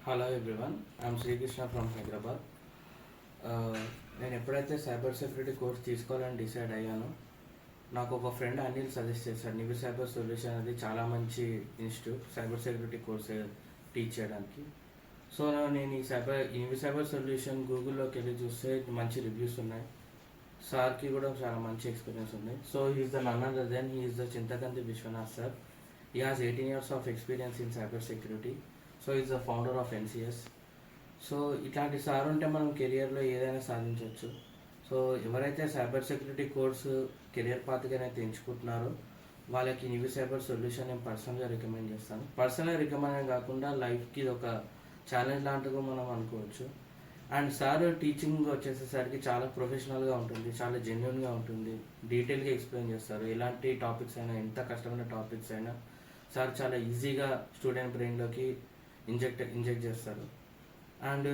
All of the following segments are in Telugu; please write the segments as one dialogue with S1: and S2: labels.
S1: Hello everyone, I'm Srikrishna from Hyderabad. నేను ఎప్పుడైతే సైబర్ సెక్యూరిటీ కోర్స్ తీసుకోవాలని డిసైడ్ అయ్యానో నాకు ఒక ఫ్రెండ్ అనిల్ సజెస్ట్ చేశాడు. నివి సైబర్ సొల్యూషన్ అనేది చాలా మంచి institute cyber security course teach చేయడానికి. సో నేను నివి సైబర్ సొల్యూషన్ గూగుల్లోకి వెళ్ళి చూస్తే మంచి రివ్యూస్ ఉన్నాయి. సార్కి కూడా చాలా మంచి ఎక్స్పీరియన్స్ ఉంది. So he's the none other than he's the Chintakanti Vishwanath sir. He has 18 years of experience in cyber security. So is the founder of NCS. So ఇట్లాంటి సార్ ఉంటే మనం కెరియర్లో ఏదైనా సాధించవచ్చు. సో ఎవరైతే సైబర్ సెక్యూరిటీ కోర్సు కెరియర్ పాత్గానైతే ఎంచుకుంటున్నారో వాళ్ళకి నివి సైబర్ సొల్యూషన్ నేను పర్సనల్గా రికమెండ్ చేస్తాను. పర్సనల్గా రికమెండ్ కాకుండా లైఫ్కి ఇది ఒక ఛాలెంజ్ లాంటిగా మనం అనుకోవచ్చు. అండ్ సార్ టీచింగ్ వచ్చేసేసరికి చాలా ప్రొఫెషనల్గా ఉంటుంది, చాలా జెన్యున్గా ఉంటుంది, డీటెయిల్గా ఎక్స్ప్లెయిన్ చేస్తారు. ఎలాంటి టాపిక్స్ అయినా, ఎంత కష్టమైన టాపిక్స్ అయినా సార్ చాలా ఈజీగా స్టూడెంట్ బ్రెయిన్లోకి ఇంజెక్ట్ చేస్తారు. అండ్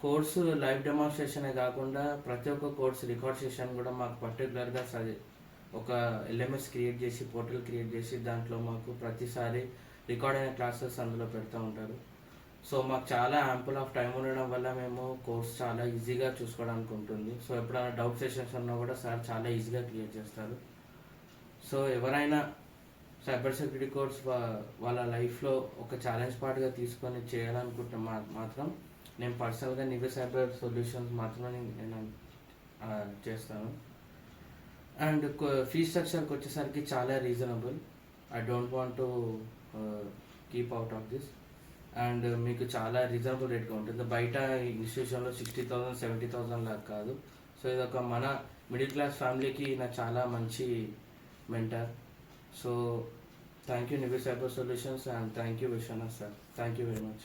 S1: కోర్సు లైవ్ డెమాన్స్ట్రేషనే కాకుండా ప్రతి ఒక్క కోర్సు రికార్డ్ సెషన్ కూడా మాకు పర్టికులర్గా ఒక LMS క్రియేట్ చేసి, పోర్టల్ క్రియేట్ చేసి దాంట్లో మాకు ప్రతిసారి రికార్డ్ అయిన క్లాసెస్ అందులో పెడుతూ ఉంటారు. సో మాకు చాలా యాంపుల్ ఆఫ్ టైం ఉండడం వల్ల మేము కోర్స్ చాలా ఈజీగా చూసుకోవడానికి ఉంటుంది. సో ఎప్పుడైనా డౌట్ సెషన్స్ ఉన్నా కూడా సార్ చాలా ఈజీగా క్లియర్ చేస్తారు. సో ఎవరైనా సైబర్ సెక్యూరిటీ కోర్స్ వాళ్ళ లైఫ్లో ఒక ఛాలెంజ్ పార్ట్గా తీసుకొని చేయాలనుకుంటే మాత్రం నేను పర్సనల్గా నివి సైబర్ సొల్యూషన్స్ మాత్రమే నేను చేస్తాను. అండ్ ఫీ స్ట్రక్చర్కి వచ్చేసరికి చాలా reasonable. I don't want to keep out of this. And మీకు చాలా రీజనబుల్ రేట్గా ఉంటుంది. బయట ఇన్స్టిట్యూషన్లో 60,000 70,000 లాగా కాదు. సో ఇది ఒక మన మిడిల్ క్లాస్ ఫ్యామిలీకి నాకు చాలా మంచి mentor. So thank you Nivi Cyber Solutions and thank you Vishwanath sir. Thank you very much.